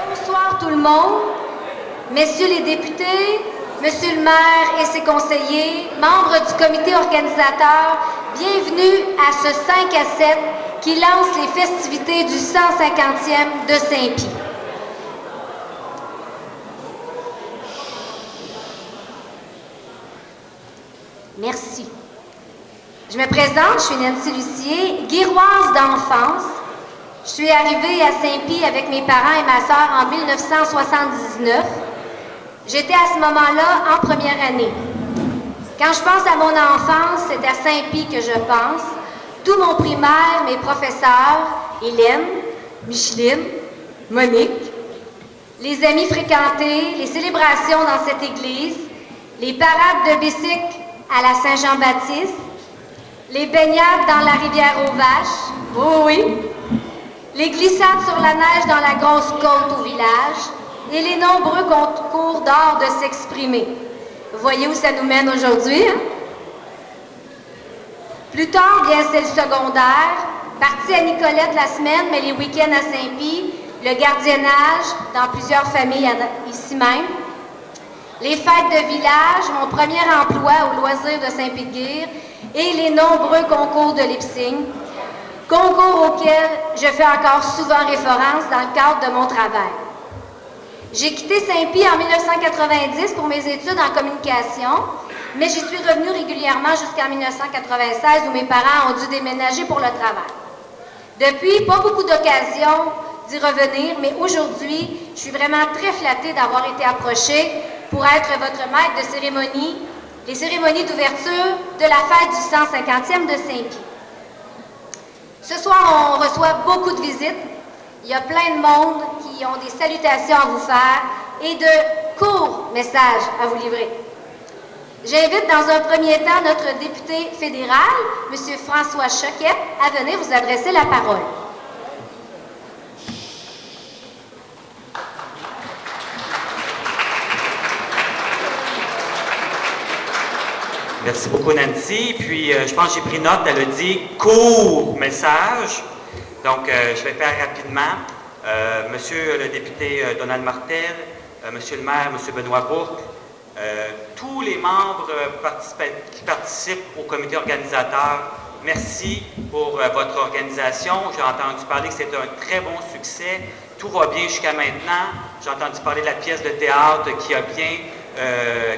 Bonsoir tout le monde, messieurs les députés, monsieur le maire et ses conseillers, membres du comité organisateur, bienvenue à ce 5 à 7 qui lance les festivités du 150e de Saint-Pie. Merci. Je me présente, je suis Nancy Lucier, guiroise d'enfance. Je suis arrivée à Saint-Pie avec mes parents et ma sœur en 1979. J'étais à ce moment-là en première année. Quand je pense à mon enfance, c'est à Saint-Pie que je pense. Tout mon primaire, mes professeurs, Hélène, Micheline, Monique, les amis fréquentés, les célébrations dans cette église, les parades de bicycles à la Saint-Jean-Baptiste, les baignades dans la rivière aux Vaches, oh oui, les glissades sur la neige dans la grosse côte au village et les nombreux concours d'art de s'exprimer. Vous voyez où ça nous mène aujourd'hui, hein? Plus tard, bien, c'est le secondaire, partie à Nicolette la semaine, mais les week-ends à Saint-Pie, le gardiennage dans plusieurs familles ici même, les fêtes de village, mon premier emploi au loisir de Saint-Pie-de-Guire et les nombreux concours de lip-sync, concours auxquels je fais encore souvent référence dans le cadre de mon travail. J'ai quitté Saint-Pie en 1990 pour mes études en communication, mais j'y suis revenue régulièrement jusqu'en 1996 où mes parents ont dû déménager pour le travail. Depuis, pas beaucoup d'occasions d'y revenir, mais aujourd'hui, je suis vraiment très flattée d'avoir été approchée pour être votre maître de cérémonie, les cérémonies d'ouverture de la fête du 150e de Saint-Pie. Ce soir, on reçoit beaucoup de visites. Il y a plein de monde qui ont des salutations à vous faire et de courts messages à vous livrer. J'invite dans un premier temps notre député fédéral, M. François Choquette, à venir vous adresser la parole. Merci beaucoup, Nancy. Puis, je pense que j'ai pris note, elle a dit « court message ». Donc, je vais faire rapidement. Monsieur le député Donald Martel, Monsieur le maire, Monsieur Benoît Bourque, tous les membres qui participent au comité organisateur, merci pour votre organisation. J'ai entendu parler que c'est un très bon succès. Tout va bien jusqu'à maintenant. J'ai entendu parler de la pièce de théâtre qui a bien...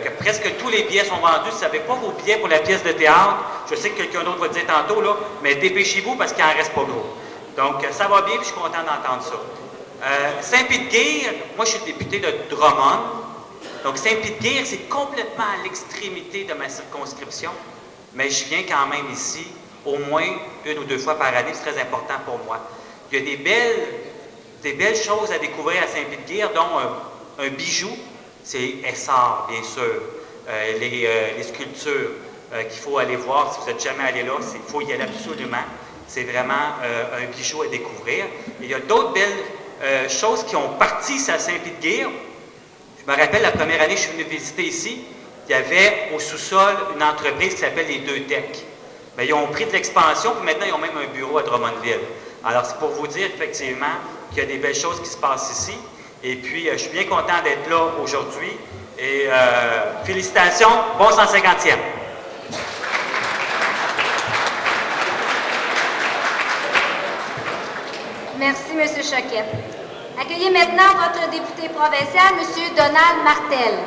que presque tous les billets sont vendus. Si vous n'avez pas vos billets pour la pièce de théâtre, je sais que quelqu'un d'autre va le dire tantôt, là, mais dépêchez-vous parce qu'il n'en reste pas gros. Donc, ça va bien, puis je suis content d'entendre ça. Saint-Pie-de-Guire, moi, je suis député de Drummond. Donc, Saint-Pie-de-Guire, c'est complètement à l'extrémité de ma circonscription, mais je viens quand même ici, au moins 1 ou 2 fois par année, c'est très important pour moi. Il y a des belles choses à découvrir à Saint-Pie-de-Guire, dont un bijou, c'est Essart, bien sûr, les sculptures qu'il faut aller voir. Si vous n'êtes jamais allé là, il faut y aller absolument. C'est vraiment un bijou à découvrir. Et il y a d'autres belles choses qui ont parti à Saint-Pie-de-Guire. Je me rappelle, la première année que je suis venu visiter ici, il y avait au sous-sol une entreprise qui s'appelle les Deux Tech. Mais ils ont pris de l'expansion, puis maintenant, ils ont même un bureau à Drummondville. Alors, c'est pour vous dire, effectivement, qu'il y a des belles choses qui se passent ici. Et puis, je suis bien content d'être là aujourd'hui. Et félicitations, bon 150e. Merci, M. Choquette. Accueillez maintenant votre député provincial, M. Donald Martel.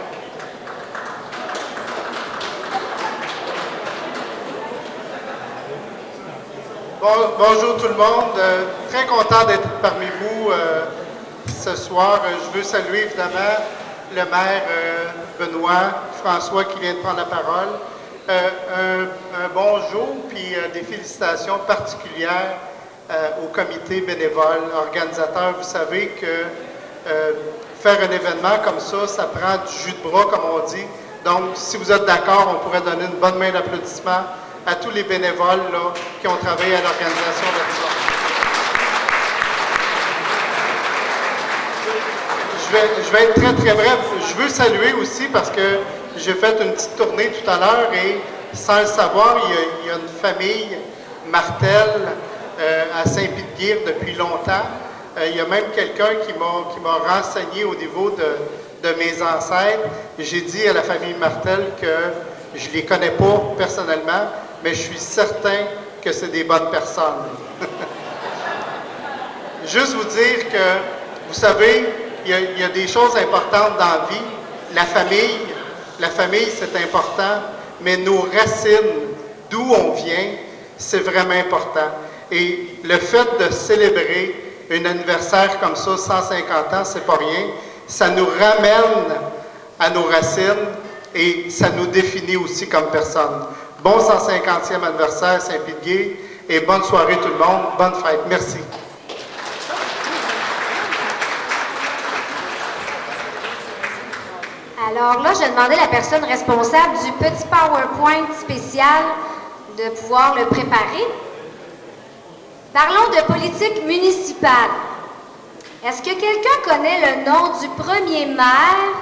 Bonjour tout le monde. Très content d'être parmi vous ce soir. Je veux saluer évidemment le maire Benoît François qui vient de prendre la parole. Un bonjour puis des félicitations particulières au comité bénévole organisateur. Vous savez que faire un événement comme ça prend du jus de bras, comme on dit. Donc, si vous êtes d'accord, on pourrait donner une bonne main d'applaudissement à tous les bénévoles là, qui ont travaillé à l'organisation de ça. Je vais être très, très bref. Je veux saluer aussi parce que j'ai fait une petite tournée tout à l'heure et sans le savoir, il y a une famille Martel à Saint-Pie-de-Guire depuis longtemps. Il y a même quelqu'un qui m'a renseigné au niveau de mes ancêtres. J'ai dit à la famille Martel que je ne les connais pas personnellement, mais je suis certain que c'est des bonnes personnes. Juste vous dire que, vous savez, il y a des choses importantes dans la vie. La famille, c'est important, mais nos racines, d'où on vient, c'est vraiment important. Et le fait de célébrer un anniversaire comme ça, 150 ans, c'est pas rien. Ça nous ramène à nos racines et ça nous définit aussi comme personne. Bon 150e anniversaire Saint-Pie-de-Guay et bonne soirée tout le monde. Bonne fête. Merci. Alors là, je vais demander à la personne responsable du petit PowerPoint spécial de pouvoir le préparer. Parlons de politique municipale. Est-ce que quelqu'un connaît le nom du premier maire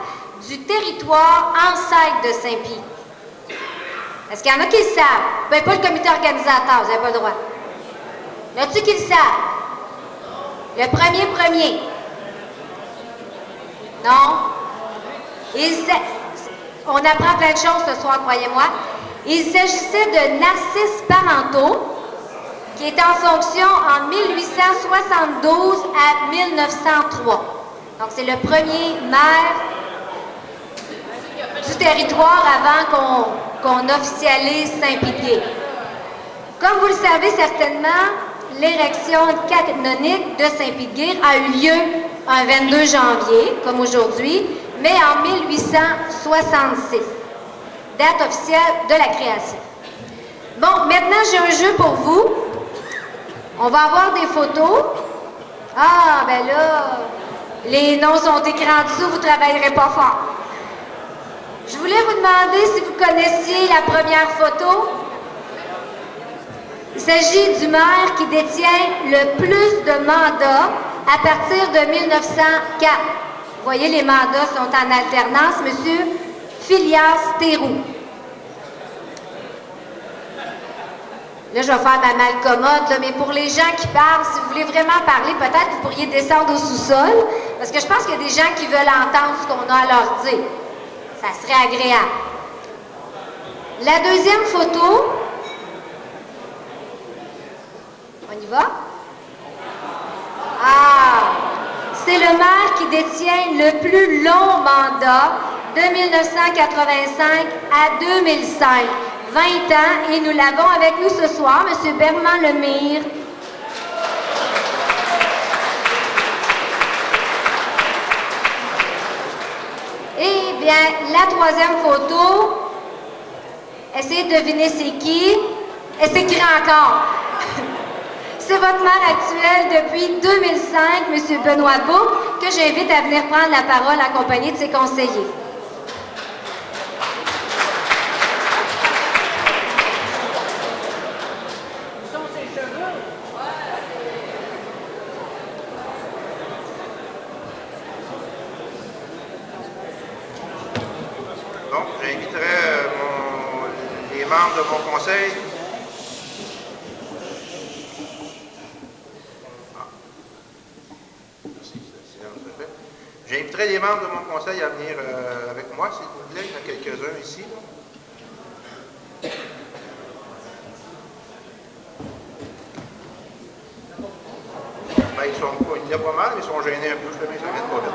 du territoire ancêtre de Saint-Pie? Est-ce qu'il y en a qui le savent? Ben, pas le comité organisateur, vous n'avez pas le droit. Y en a-tu qui le savent? Le premier? Non? On apprend plein de choses ce soir, croyez-moi. Il s'agissait de Narcisse Parenteau, qui était en fonction en 1872 à 1903. Donc, c'est le premier maire du territoire avant qu'on officialise Saint-Pie-de-Guay. Comme vous le savez certainement, l'érection canonique de Saint-Pie-de-Guay a eu lieu un 22 janvier, comme aujourd'hui, mais en 1866, date officielle de la création. Bon, maintenant, j'ai un jeu pour vous. On va avoir des photos. Ah, ben là, les noms sont écrits en dessous, vous ne travaillerez pas fort. Je voulais vous demander si vous connaissiez la première photo. Il s'agit du maire qui détient le plus de mandats à partir de 1904. Vous voyez, les mandats sont en alternance. Monsieur Phileas Théroux. Là, je vais faire ma malcommode, là, mais pour les gens qui parlent, si vous voulez vraiment parler, peut-être que vous pourriez descendre au sous-sol, parce que je pense qu'il y a des gens qui veulent entendre ce qu'on a à leur dire. Ça serait agréable. La deuxième photo, on y va? Ah! C'est le maire qui détient le plus long mandat de 1985 à 2005. 20 ans, et nous l'avons avec nous ce soir, M. Bernard Lemire. Eh bien, la troisième photo, essayez de deviner c'est qui. Elle s'écrit encore. C'est votre maire actuel depuis 2005, M. Benoît Bouc, que j'invite à venir prendre la parole accompagné de ses conseillers. Donc, j'inviterai les membres de mon conseil. J'inviterai les membres de mon conseil à venir avec moi, s'il vous plaît. Il y en a quelques-uns ici. Ben, il y a pas mal, mais ils sont gênés un peu. Je peux bien se mettre pas vite.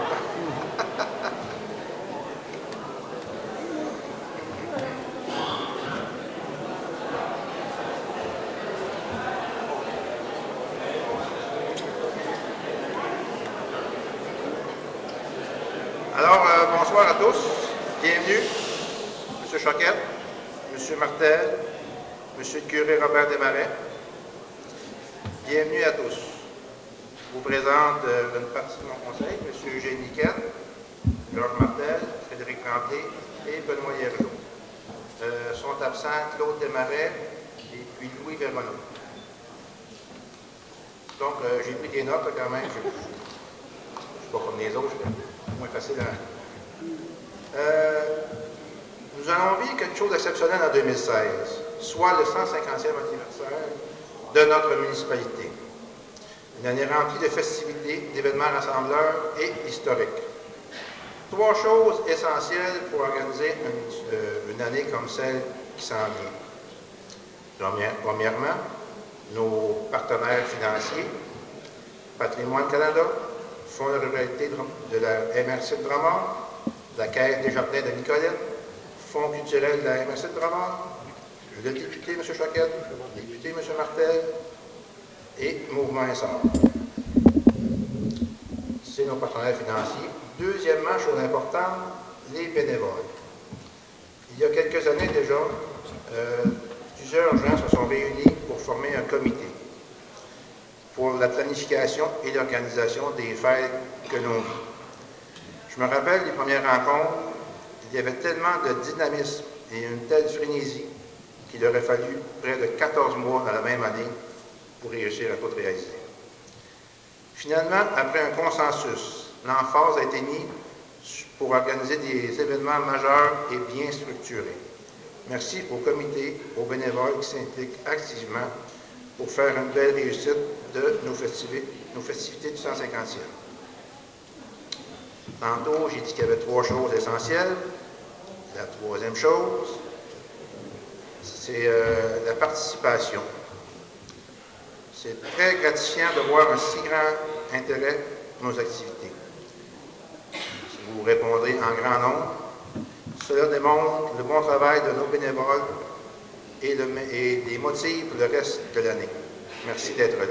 Alors, bonsoir à tous. Bienvenue. M. Choquette, M. Martel, M. le curé Robert Desmarais. Bienvenue à tous. Je vous présente une partie de mon conseil, M. Eugène Niquette, Georges Martel, Frédéric Tremblay et Benoît Hiergelot. Sont absents Claude Desmarais et puis Louis Vermonot. Donc, j'ai pris des notes quand même. Je ne suis pas comme les autres, c'est moins facile à... Nous allons vivre quelque chose d'exceptionnel en 2016, soit le 150e anniversaire de notre municipalité. Une année remplie de festivités, d'événements rassembleurs et historiques. 3 choses essentielles pour organiser une année comme celle qui s'en vient. Premièrement, nos partenaires financiers, Patrimoine Canada, Fonds de ruralité de la MRC de Drummond, la Caisse des Jardins de Nicolette, Fonds culturel de la MRC de Drummond, le député M. Choquette, le député M. Martel et Mouvement Essor. C'est nos partenaires financiers. Deuxièmement, chose importante, les bénévoles. Il y a quelques années déjà, plusieurs gens se sont réunis pour former un comité pour la planification et l'organisation des fêtes que l'on vit. Je me rappelle des premières rencontres, il y avait tellement de dynamisme et une telle frénésie qu'il aurait fallu près de 14 mois dans la même année pour réussir à tout réaliser. Finalement, après un consensus, l'emphase a été mise pour organiser des événements majeurs et bien structurés. Merci au comité, aux bénévoles qui s'impliquent activement pour faire une belle réussite de nos festivités du 150e. Tantôt, j'ai dit qu'il y avait 3 choses essentielles. La troisième chose, c'est la participation. C'est très gratifiant de voir un si grand intérêt pour nos activités. Si vous répondrez en grand nombre, cela démontre le bon travail de nos bénévoles et les motive pour le reste de l'année. Merci d'être là.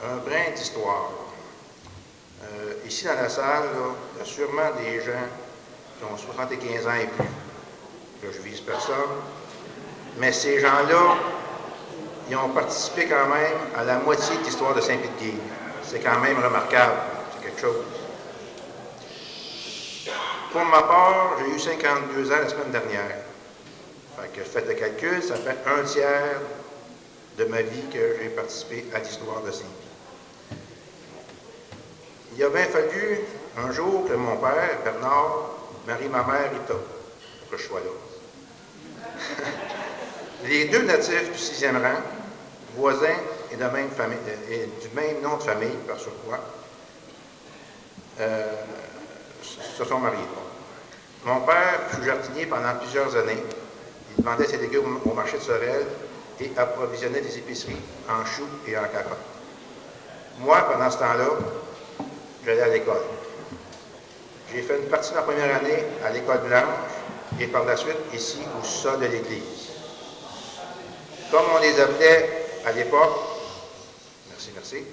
Un brin d'histoire. Ici dans la salle, là, il y a sûrement des gens qui ont 75 ans et plus. Là, je vise personne. Mais ces gens-là, ils ont participé quand même à la moitié de l'histoire de Saint-Pédguy. C'est quand même remarquable. C'est quelque chose. Pour ma part, j'ai eu 52 ans la semaine dernière. Fait que faites le calcul, ça fait 1/3 de ma vie que j'ai participé à l'histoire de Saint-Pédguy. Il a bien fallu un jour que mon père, Bernard, marie ma mère Rita, pour que je sois là. Les 2 natifs du 6e rang, voisins et de même famille, et du même nom de famille, par surcroît, se sont mariés. Mon père fut jardinier pendant plusieurs années. Il vendait ses légumes au marché de Sorel et approvisionnait des épiceries en choux et en carottes. Moi, pendant ce temps-là, j'allais à l'école. J'ai fait une partie de ma première année à l'école blanche et par la suite ici au sol de l'église. Comme on les appelait à l'époque, merci,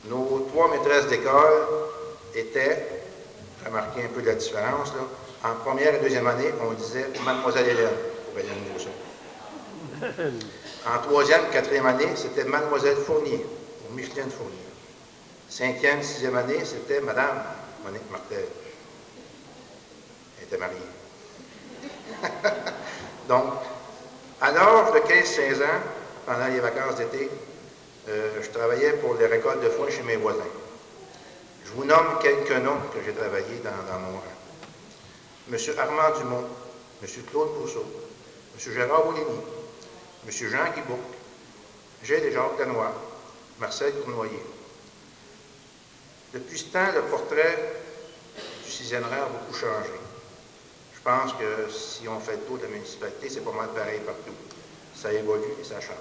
nos 3 maîtresses d'école étaient, remarquez un peu la différence, là, en première et deuxième année, on disait Mademoiselle Hélène, pour Hélène Grousseau. En 3e, 4e année, c'était Mademoiselle Fournier, ou Micheline Fournier. 5e, 6e année, c'était Madame Monique Martel. Elle était mariée. Donc, à l'âge de 15-16 ans, pendant les vacances d'été, je travaillais pour les récoltes de foin chez mes voisins. Je vous nomme quelques noms que j'ai travaillé dans mon rang. M. Armand Dumont, M. Claude Bousseau, M. Gérard Boulini, M. Jean Guibouc, Gilles et Jacques Lanois, Marcel Cournoyer. Depuis ce temps, le portrait du 6e rang a beaucoup changé. Je pense que si on fait le tour de la municipalité, c'est pas mal pareil partout. Ça évolue et ça change.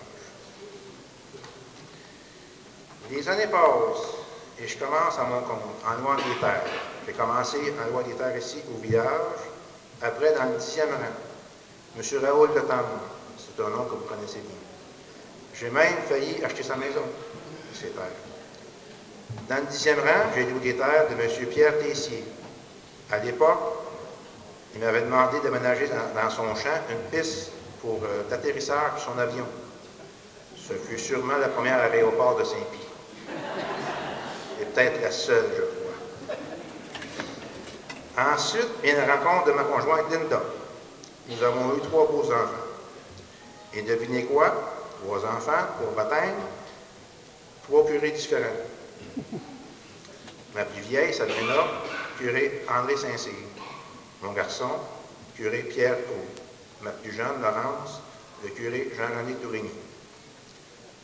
Les années passent et je commence à mon compte, en loi des terres. J'ai commencé en loi des terres ici, au village, après dans le 10e rang. M. Raoul Letendre, c'est un nom que vous connaissez bien. J'ai même failli acheter sa maison, ses terres. Dans le 10e rang, j'ai loué des terres de M. Pierre Tessier. À l'époque, il m'avait demandé d'aménager dans son champ une piste pour d'atterrissage pour son avion. Ce fut sûrement la première aéroport de Saint-Pie. Et peut-être la seule, je crois. Ensuite vient la rencontre de ma conjointe Linda. Nous avons eu 3 beaux enfants. Et devinez quoi? 3 enfants pour baptême, 3 curés différents. Ma plus vieille, Sabrina, curé André Saint-Cyr. Mon garçon, curé Pierre Trou. Ma plus jeune, Laurence, le curé Jean-René Tourigny.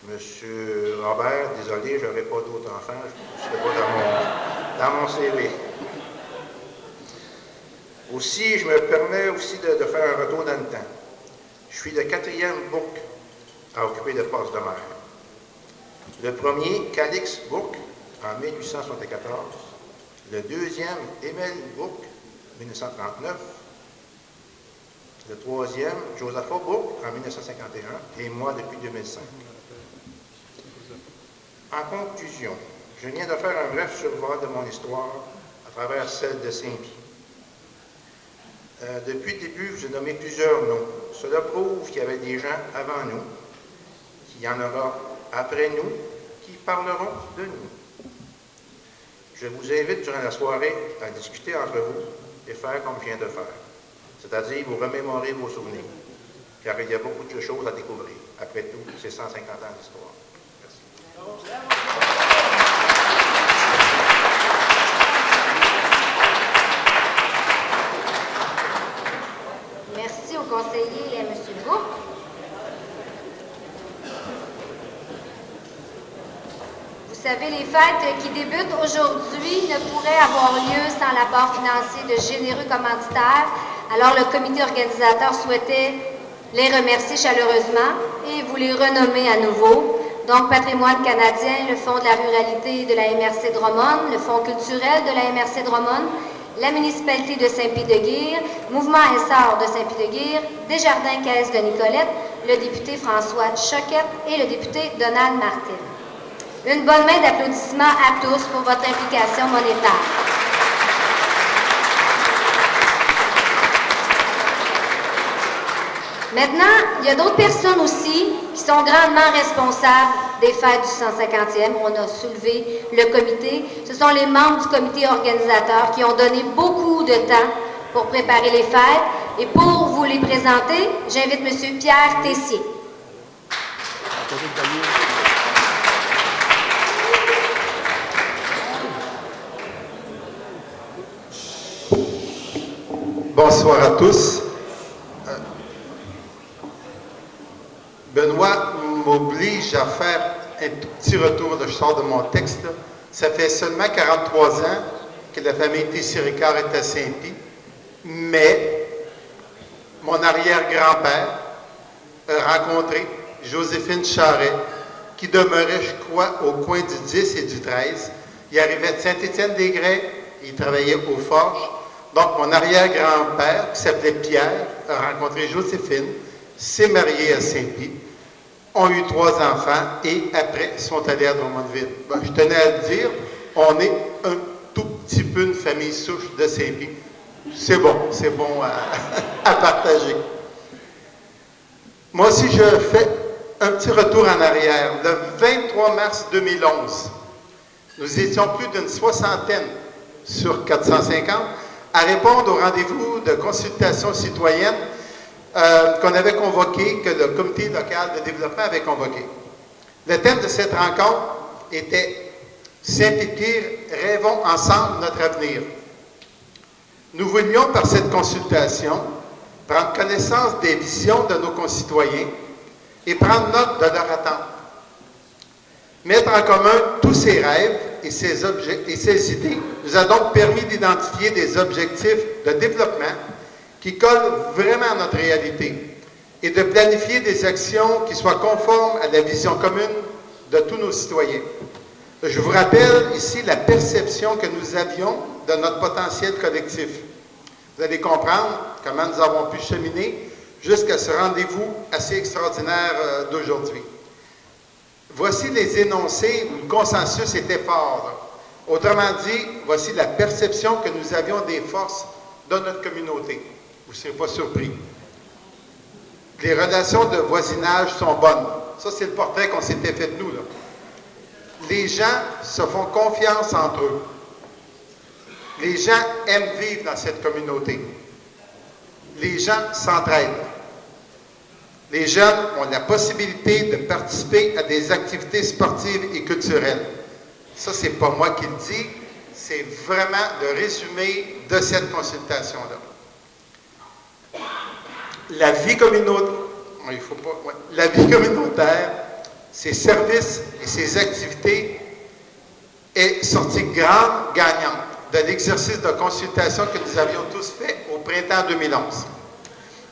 Monsieur Robert, désolé, je n'aurai pas d'autres enfants, je ne serai pas dans mon CV. Aussi, je me permets aussi de faire un retour dans le temps. Je suis le 4e Bourque à occuper le poste de maire. Le premier, Calix Bourque, en 1874. Le deuxième, Émile Bourque, 1939. Le troisième, Josepha Bourque, en 1951. Et moi, depuis 2005. En conclusion, je viens de faire un bref survol de mon histoire à travers celle de Saint-Pie. Depuis le début, j'ai nommé plusieurs noms. Cela prouve qu'il y avait des gens avant nous, qu'il y en aura après nous, qui parleront de nous. Je vous invite durant la soirée à discuter entre vous et faire comme je viens de faire, c'est-à-dire vous remémorer vos souvenirs, car il y a beaucoup de choses à découvrir. Après tout, c'est 150 ans d'histoire. Merci au conseiller M. Bourque. Vous savez, les fêtes qui débutent aujourd'hui ne pourraient avoir lieu sans l'apport financier de généreux commanditaires. Alors, le comité organisateur souhaitait les remercier chaleureusement et vous les renommer à nouveau. Donc, Patrimoine canadien, le Fonds de la ruralité de la MRC Drummond, le Fonds culturel de la MRC Drummond, la municipalité de Saint-Pie-de-Guire, Mouvement Essor de Saint-Pie-de-Guire, Desjardins Caisse de Nicolette, le député François Choquette et le député Donald Martel. Une bonne main d'applaudissements à tous pour votre implication monétaire. Maintenant, il y a d'autres personnes aussi qui sont grandement responsables des fêtes du 150e. On a soulevé le comité. Ce sont les membres du comité organisateur qui ont donné beaucoup de temps pour préparer les fêtes. Et pour vous les présenter, j'invite M. Pierre Tessier. Bonsoir à tous. Benoît m'oblige à faire un tout petit retour, je sors de mon texte. Ça fait seulement 43 ans que la famille Tessier-Ricard est à Saint-Pie, mais mon arrière-grand-père a rencontré Joséphine Charret, qui demeurait, je crois, au coin du 10 et du 13. Il arrivait de Saint-Étienne-des-Grès, il travaillait aux forges. Donc, mon arrière-grand-père, qui s'appelait Pierre, a rencontré Joséphine, s'est marié à Saint-Pie, ont eu 3 enfants et après sont allés à Drummondville. Ben, je tenais à le dire, on est un tout petit peu une famille souche de Saint-Pie. C'est bon à partager. Moi aussi, je fais un petit retour en arrière. Le 23 mars 2011, nous étions plus d'une 60aine sur 450 à répondre au rendez-vous de consultation citoyenne qu'on avait convoqué, que le comité local de développement avait convoqué. Le thème de cette rencontre était « Saint-Pie-de-Guire, rêvons ensemble notre avenir ». Nous voulions, par cette consultation, prendre connaissance des visions de nos concitoyens et prendre note de leurs attentes. Mettre en commun tous ces rêves et ces idées nous a donc permis d'identifier des objectifs de développement qui collent vraiment à notre réalité et de planifier des actions qui soient conformes à la vision commune de tous nos citoyens. Je vous rappelle ici la perception que nous avions de notre potentiel collectif. Vous allez comprendre comment nous avons pu cheminer jusqu'à ce rendez-vous assez extraordinaire d'aujourd'hui. Voici les énoncés où le consensus était fort. Autrement dit, voici la perception que nous avions des forces de notre communauté. Vous ne serez pas surpris. Les relations de voisinage sont bonnes. Ça, c'est le portrait qu'on s'était fait de nous, là. Les gens se font confiance entre eux. Les gens aiment vivre dans cette communauté. Les gens s'entraident. Les jeunes ont la possibilité de participer à des activités sportives et culturelles. Ça, c'est pas moi qui le dis, c'est vraiment le résumé de cette consultation-là. La vie communautaire, ses services et ses activités est sortie grande gagnante de l'exercice de consultation que nous avions tous fait au printemps 2011.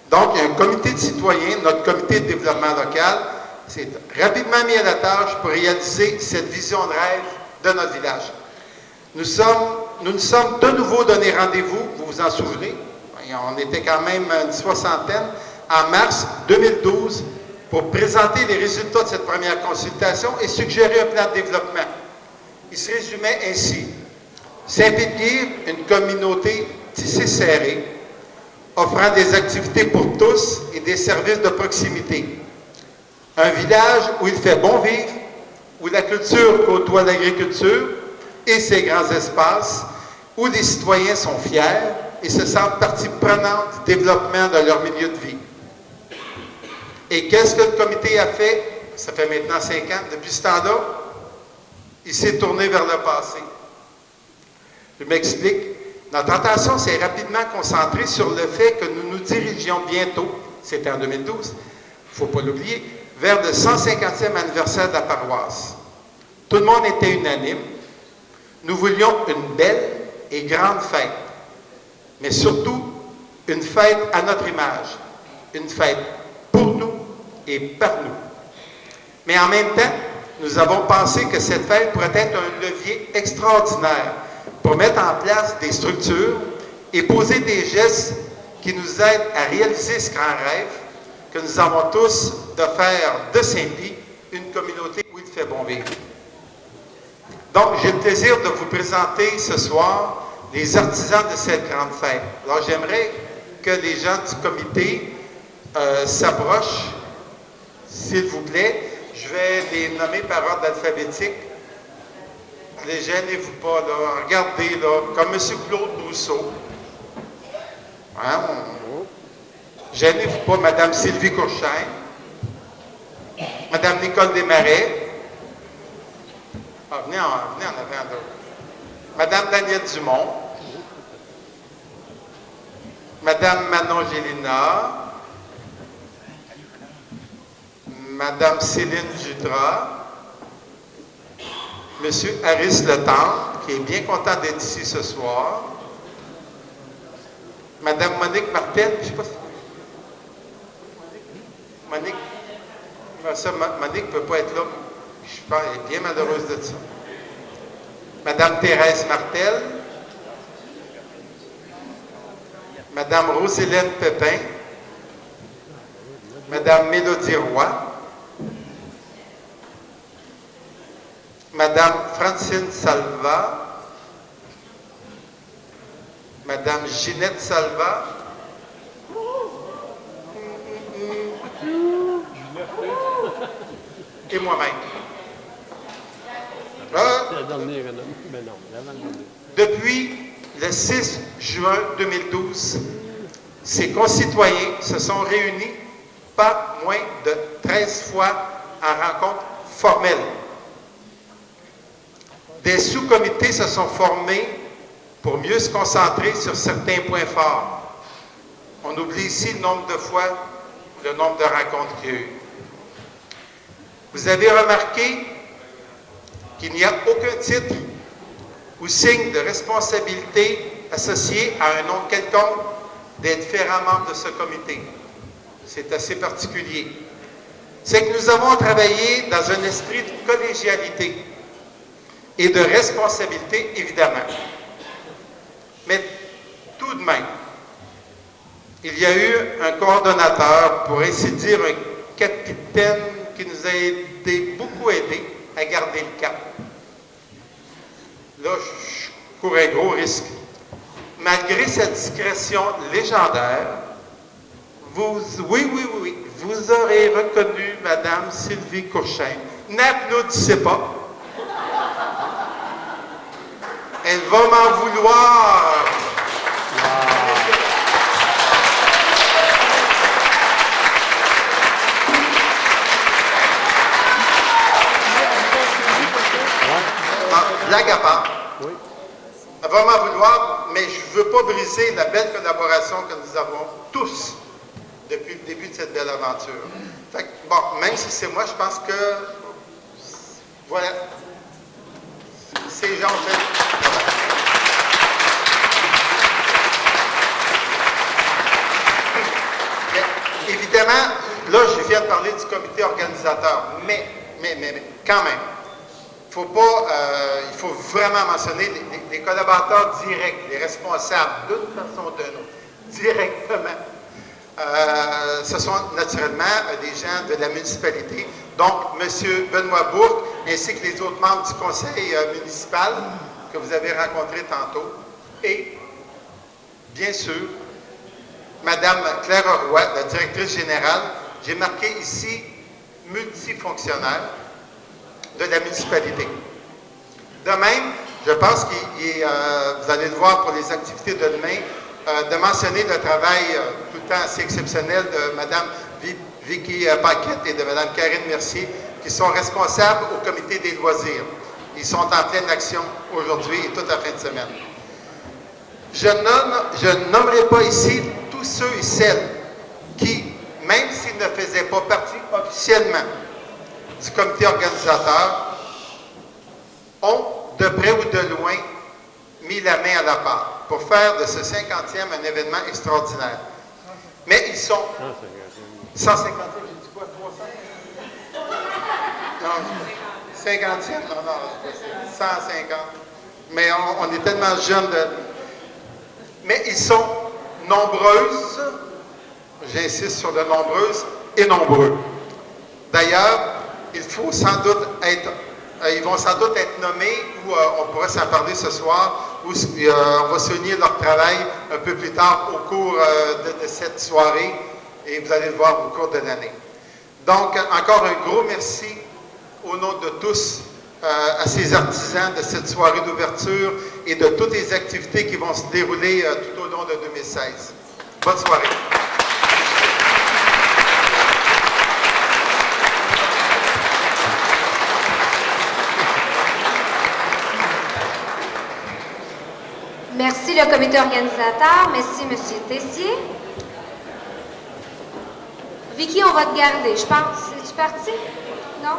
Donc, il y a un comité de citoyens, notre comité de développement local, s'est rapidement mis à la tâche pour réaliser cette vision de rêve de notre village. Nous nous sommes de nouveau donné rendez-vous, vous vous en souvenez, on était quand même une soixantaine, en mars 2012, pour présenter les résultats de cette première consultation et suggérer un plan de développement. Il se résumait ainsi. Saint-Pétguire, une communauté tissée serrée, offrant des activités pour tous et des services de proximité. Un village où il fait bon vivre, où la culture côtoie l'agriculture et ses grands espaces, où les citoyens sont fiers et se sentent partie prenante du développement de leur milieu de vie. Et qu'est-ce que le comité a fait? Ça fait maintenant 5 ans. Depuis ce temps-là, il s'est tourné vers le passé. Je m'explique. Notre attention s'est rapidement concentrée sur le fait que nous nous dirigions bientôt, c'était en 2012, il ne faut pas l'oublier, vers le 150e anniversaire de la paroisse. Tout le monde était unanime. Nous voulions une belle et grande fête, mais surtout une fête à notre image, une fête pour nous et par nous. Mais en même temps, nous avons pensé que cette fête pourrait être un levier extraordinaire pour mettre en place des structures et poser des gestes qui nous aident à réaliser ce grand rêve que nous avons tous de faire de Saint-Pie une communauté où il fait bon vivre. Donc, j'ai le plaisir de vous présenter ce soir les artisans de cette grande fête. Alors, j'aimerais que les gens du comité s'approchent, s'il vous plaît. Je vais les nommer par ordre alphabétique. Ne gênez-vous pas, là. Regardez, là, comme M. Claude Brousseau. Hein? Gênez-vous pas, Mme Sylvie Courchain. Mme Nicole Desmarais. Ah, venez en avant, là. Mme Danielle Dumont. Mme Manon Gélina. Mme Céline Jutras. M. Harris Letendre, qui est bien content d'être ici ce soir. Mme Monique Martel, je ne sais pas si... Monique ne peut pas être là. Je pense qu'elle est bien malheureuse de ça. Mme Thérèse Martel. Mme Roselène Pépin. Mme Mélodie Roy. Madame Francine Salva, Madame Ginette Salva, et moi-même. Depuis le 6 juin 2012, ces concitoyens se sont réunis pas moins de 13 fois en rencontre formelle. Des sous-comités se sont formés pour mieux se concentrer sur certains points forts. On oublie ici le nombre de fois, le nombre de rencontres qu'il y a eu. Vous avez remarqué qu'il n'y a aucun titre ou signe de responsabilité associé à un nom quelconque des différents membres de ce comité. C'est assez particulier. C'est que nous avons travaillé dans un esprit de collégialité et de responsabilité, évidemment. Mais tout de même, il y a eu un coordonnateur, pour ainsi dire un capitaine qui nous a beaucoup aidé à garder le cap. Là, je cours un gros risque. Malgré cette discrétion légendaire, vous aurez reconnu Mme Sylvie Courchain. N'applaudissez pas. Elle va m'en vouloir. Blague à part. Oui. Elle va m'en vouloir, mais je ne veux pas briser la belle collaboration que nous avons tous depuis le début de cette belle aventure. Fait que, bon, même si c'est moi, je pense que Voilà. Ces gens ont fait le travail. Évidemment, là, je viens de parler du comité organisateur, mais quand même, il faut vraiment mentionner les collaborateurs directs, les responsables, d'une façon ou d'une autre, directement. Ce sont naturellement des gens de la municipalité, donc M. Benoît Bourque, ainsi que les autres membres du conseil municipal que vous avez rencontrés tantôt, et bien sûr, Mme Claire Roy, la directrice générale. J'ai marqué ici multifonctionnaire de la municipalité. De même, je pense que vous allez le voir pour les activités de demain, de mentionner le travail tout le temps assez exceptionnel de Mme Vicky Paquette et de Mme Karine Mercier, qui sont responsables au comité des loisirs. Ils sont en pleine action aujourd'hui et toute la fin de semaine. Je ne nommerai pas ici tous ceux et celles qui, même s'ils ne faisaient pas partie officiellement du comité organisateur, ont, de près ou de loin, mis la main à la pâte pour faire de ce 50e un événement extraordinaire. Mais ils sont 150e, j'ai dit quoi, 300? Non, 50e, non, 150. Mais on est tellement jeunes Mais ils sont nombreuses, j'insiste sur le nombreuses, et nombreux. D'ailleurs, ils vont sans doute être nommés, ou on pourra s'en parler ce soir, ou on va souligner leur travail un peu plus tard au cours de cette soirée, et vous allez le voir au cours de l'année. Donc, encore un gros merci au nom de tous à ces artisans de cette soirée d'ouverture et de toutes les activités qui vont se dérouler tout au long de 2016. Bonne soirée. Merci le comité organisateur. Merci M. Tessier. Vicky, on va te garder, je pense. Es-tu parti? Non?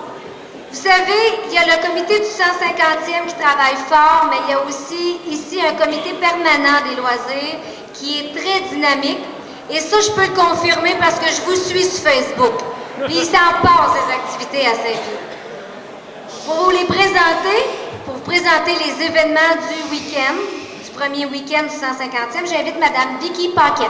Vous savez, il y a le comité du 150e qui travaille fort, mais il y a aussi ici un comité permanent des loisirs qui est très dynamique. Et ça, je peux le confirmer parce que je vous suis sur Facebook. Puis il s'en passe des activités à Saint-Pierre. Pour vous présenter les événements du week-end, du premier week-end du 150e, j'invite Mme Vicky Paquette.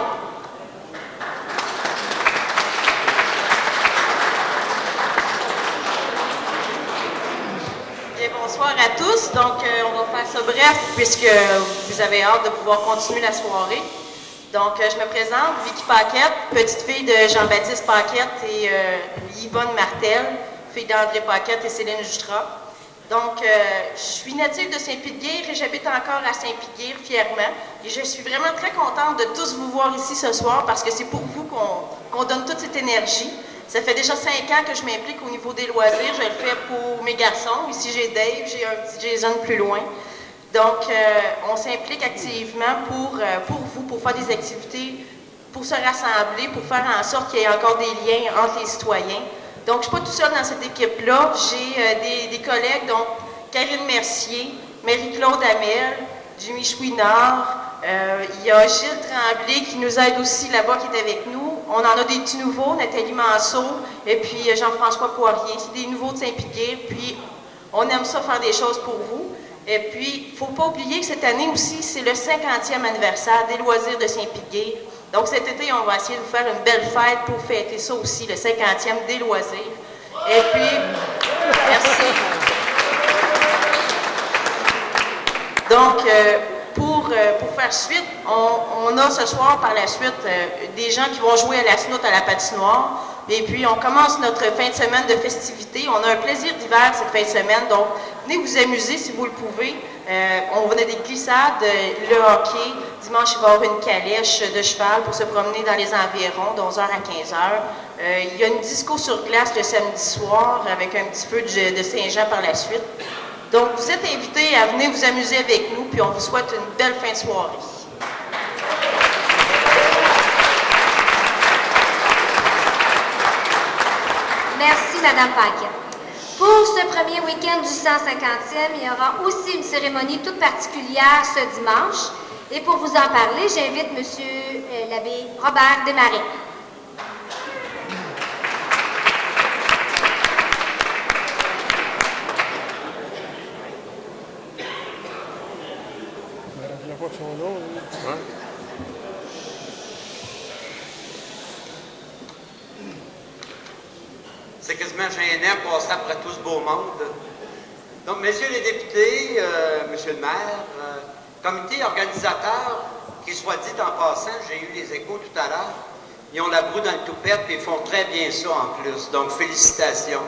Bonsoir à tous. Donc, on va faire ça bref puisque vous avez hâte de pouvoir continuer la soirée. Donc, je me présente, Vicky Paquette, petite fille de Jean-Baptiste Paquette et Yvonne Martel, fille d'André Paquette et Céline Jutras. Donc, je suis native de Saint-Pie-de-Guire et j'habite encore à Saint-Pie-de-Guire fièrement. Et je suis vraiment très contente de tous vous voir ici ce soir parce que c'est pour vous qu'on donne toute cette énergie. Ça fait déjà 5 ans que je m'implique au niveau des loisirs. Je le fais pour mes garçons. Ici, j'ai Dave, j'ai un petit Jason plus loin. Donc, on s'implique activement pour vous, pour faire des activités, pour se rassembler, pour faire en sorte qu'il y ait encore des liens entre les citoyens. Donc, je ne suis pas tout seul dans cette équipe-là. J'ai des collègues, donc Karine Mercier, Marie-Claude Hamel, Jimmy Chouinard, il y a Gilles Tremblay qui nous aide aussi là-bas, qui est avec nous. On en a des petits nouveaux, Nathalie Manceau et puis Jean-François Poirier. C'est des nouveaux de Saint-Pie-de-Guire. Puis, on aime ça faire des choses pour vous. Et puis, il ne faut pas oublier que cette année aussi, c'est le 50e anniversaire des loisirs de Saint-Pie-de-Guire. Donc, cet été, on va essayer de vous faire une belle fête pour fêter ça aussi, le 50e des loisirs. Et puis, merci. Donc, pour faire suite, on a ce soir par la suite des gens qui vont jouer à la snout à la patinoire. Et puis, on commence notre fin de semaine de festivités. On a un plaisir d'hiver cette fin de semaine. Donc, venez vous amuser si vous le pouvez. On a des glissades, le hockey. Dimanche, il va y avoir une calèche de cheval pour se promener dans les environs de 11h à 15h. Il y a une disco sur glace le samedi soir avec un petit peu de Saint-Jean par la suite. Donc, vous êtes invités à venir vous amuser avec nous, puis on vous souhaite une belle fin de soirée. Merci, Mme Paquette. Pour ce premier week-end du 150e, il y aura aussi une cérémonie toute particulière ce dimanche. Et pour vous en parler, j'invite M. l'abbé Robert Desmarais. C'est quasiment gênant de passer après tout ce beau monde. Donc, messieurs les députés, monsieur le maire, comité organisateur, qui soit dit en passant, j'ai eu les échos tout à l'heure, ils ont la broue dans le toupette et ils font très bien ça en plus. Donc, félicitations.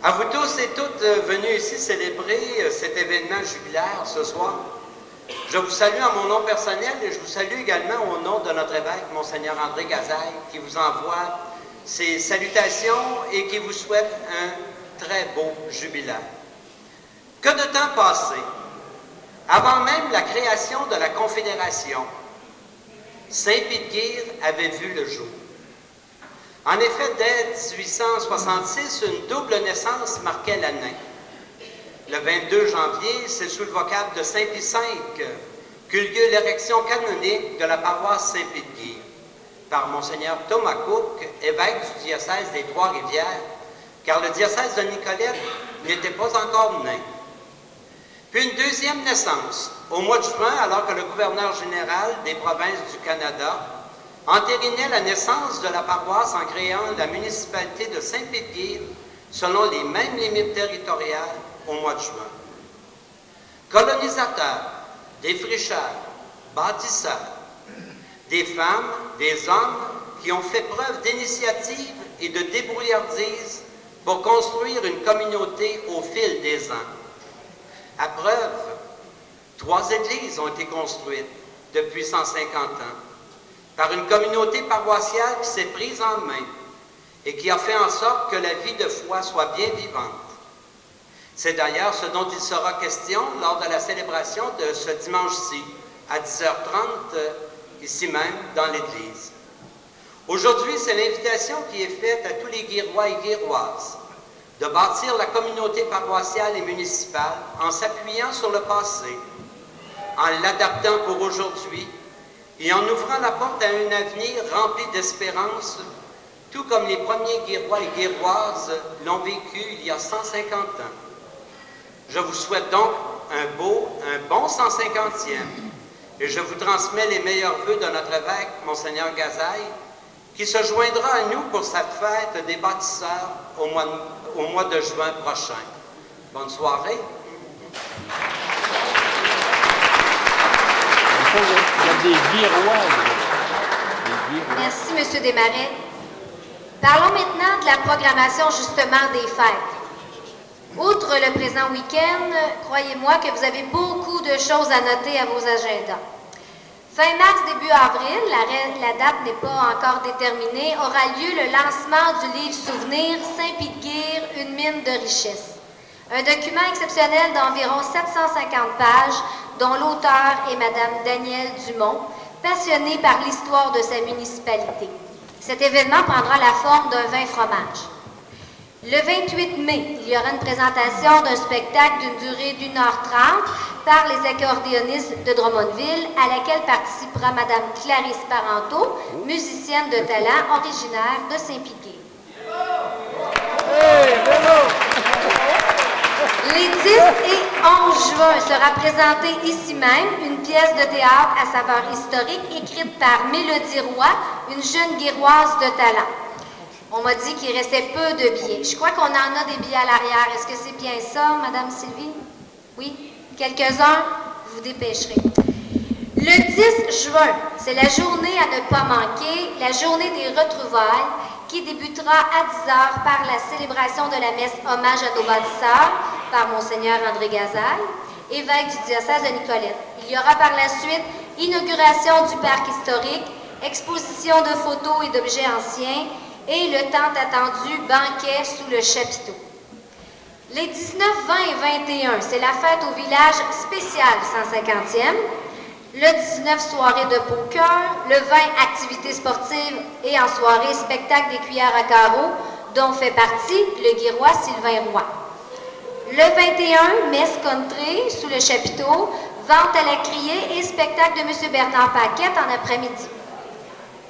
À vous tous et toutes venus ici célébrer cet événement jubilaire ce soir. Je vous salue en mon nom personnel et je vous salue également au nom de notre évêque, Monseigneur André Gazaille, qui vous envoie ses salutations et qui vous souhaite un très beau jubilaire. Que de temps passé! Avant même la création de la Confédération, Saint-Pie-de-Guire avait vu le jour. En effet, dès 1866, une double naissance marquait l'année. Le 22 janvier, c'est sous le vocable de Saint Pie V qu'eut lieu l'érection canonique de la paroisse Saint-Pie-de-Guire par Monseigneur Thomas Cook, évêque du diocèse des Trois-Rivières, car le diocèse de Nicolette n'était pas encore né. Puis une deuxième naissance, au mois de juin, alors que le gouverneur général des provinces du Canada entérinait la naissance de la paroisse en créant la municipalité de Saint-Pie-de-Guire selon les mêmes limites territoriales au mois de juin. Colonisateurs, défricheurs, bâtisseurs, des femmes, des hommes qui ont fait preuve d'initiative et de débrouillardise pour construire une communauté au fil des ans. À preuve, 3 églises ont été construites depuis 150 ans par une communauté paroissiale qui s'est prise en main et qui a fait en sorte que la vie de foi soit bien vivante. C'est d'ailleurs ce dont il sera question lors de la célébration de ce dimanche-ci, à 10h30, ici même, dans l'Église. Aujourd'hui, c'est l'invitation qui est faite à tous les Guirois et Guiroises de bâtir la communauté paroissiale et municipale en s'appuyant sur le passé, en l'adaptant pour aujourd'hui et en ouvrant la porte à un avenir rempli d'espérance, tout comme les premiers Guirois et Guiroises l'ont vécu il y a 150 ans. Je vous souhaite donc un bon 150e et je vous transmets les meilleurs vœux de notre évêque, Monseigneur Gazaille, qui se joindra à nous pour cette fête des bâtisseurs au mois de juin prochain. Bonne soirée. Merci, M. Desmarais. Parlons maintenant de la programmation justement des fêtes. Outre le présent week-end, croyez-moi que vous avez beaucoup de choses à noter à vos agendas. Fin mars, début avril, la date n'est pas encore déterminée, aura lieu le lancement du livre Souvenir Saint-Pie-de-Guire, une mine de richesse. Un document exceptionnel d'environ 750 pages, dont l'auteur est Mme Danielle Dumont, passionnée par l'histoire de sa municipalité. Cet événement prendra la forme d'un vin fromage. Le 28 mai, il y aura une présentation d'un spectacle d'une durée d'1h30 par les accordéonistes de Drummondville, à laquelle participera Mme Clarisse Parenteau, musicienne de talent originaire de Saint-Pie-de-Guire. Les 10 et 11 juin sera présentée ici même une pièce de théâtre à saveur historique écrite par Mélodie Roy, une jeune guiroise de talent. On m'a dit qu'il restait peu de billets. Je crois qu'on en a des billets à l'arrière. Est-ce que c'est bien ça, Mme Sylvie? Oui? Quelques-uns? Vous dépêcherez. Le 10 juin, c'est la journée à ne pas manquer, la journée des retrouvailles, qui débutera à 10h par la célébration de la messe hommage à nos bâtisseurs par Monseigneur André Gazaille, évêque du diocèse de Nicolette. Il y aura par la suite inauguration du parc historique, exposition de photos et d'objets anciens, et le tant attendu banquet sous le chapiteau. Les 19, 20 et 21, c'est la fête au village spécial 150e. Le 19, soirée de poker. Le 20, activités sportives et en soirée, spectacle des cuillères à carreaux, dont fait partie le Guirois Sylvain Roy. Le 21, messe country sous le chapiteau, vente à la criée et spectacle de M. Bernard Paquette en après-midi.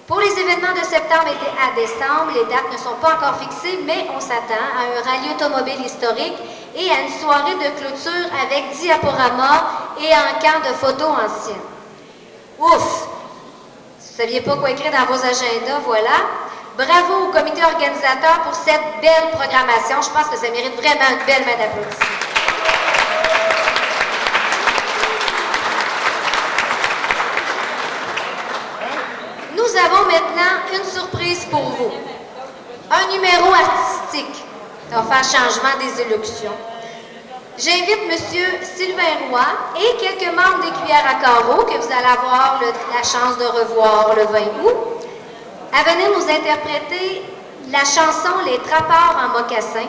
Pour les événements de septembre et à décembre, les dates ne sont pas encore fixées, mais on s'attend à un rallye automobile historique et à une soirée de clôture avec diaporama et un camp de photos anciennes. Ouf! Si vous ne saviez pas quoi écrire dans vos agendas, voilà. Bravo au comité organisateur pour cette belle programmation. Je pense que ça mérite vraiment une belle main d'applaudissements. Nous avons maintenant une surprise pour vous. Un numéro artistique. Ça va faire changement des élocutions. J'invite M. Sylvain Roy et quelques membres des Cuillères à carreaux que vous allez avoir la chance de revoir le 20 août à venir nous interpréter la chanson « Les trappeurs en mocassin »,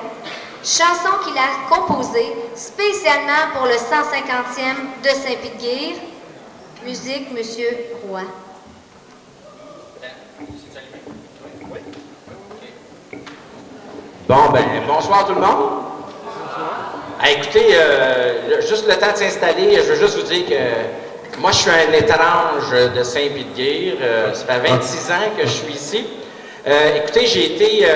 chanson qu'il a composée spécialement pour le 150e de Saint-Pie-de-Guire. Musique, M. Roy. Bon, ben, bonsoir tout le monde. Ah, écoutez, juste le temps de s'installer, je veux juste vous dire que moi, je suis un étrange de Saint-Pie-de-Guire. Ça fait 26 ans que je suis ici. Écoutez, j'ai été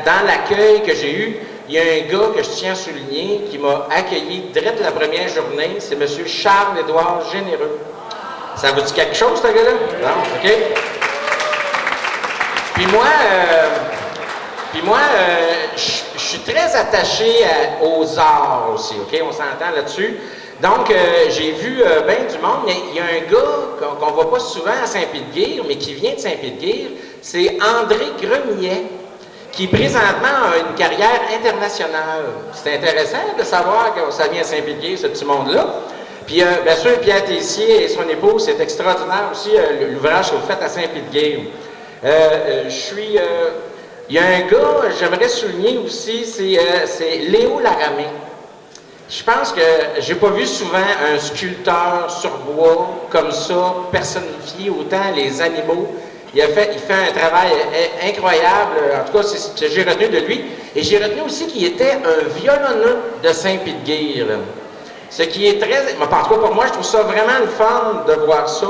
dans l'accueil que j'ai eu. Il y a un gars que je tiens à souligner qui m'a accueilli direct la première journée. C'est M. Charles-Édouard Généreux. Ça vous dit quelque chose, ce gars-là? Non? OK? Puis moi, je suis très attaché aux arts aussi, OK? On s'entend là-dessus. Donc, j'ai vu bien du monde, mais il y a un gars qu'on ne voit pas souvent à Saint-Pie-de-Guire, mais qui vient de Saint-Pie-de-Guire, c'est André Gremillet, qui présentement a une carrière internationale. C'est intéressant de savoir que ça vient de Saint-Pie-de-Guire, ce petit monde-là. Puis, bien sûr, Pierre Tessier et son épouse, c'est extraordinaire aussi, l'ouvrage que vous faites à Saint-Pie-de-Guire. Il y a un gars, j'aimerais souligner aussi, c'est Léo Laramé. Je pense que j'ai pas vu souvent un sculpteur sur bois comme ça, personnifier autant les animaux. Il fait un travail incroyable, en tout cas, c'est ce que j'ai retenu de lui. Et j'ai retenu aussi qu'il était un violonneux de Saint-Pie-de-Guire. Ce qui est très... En tout cas, pour moi, je trouve ça vraiment le fun de voir ça.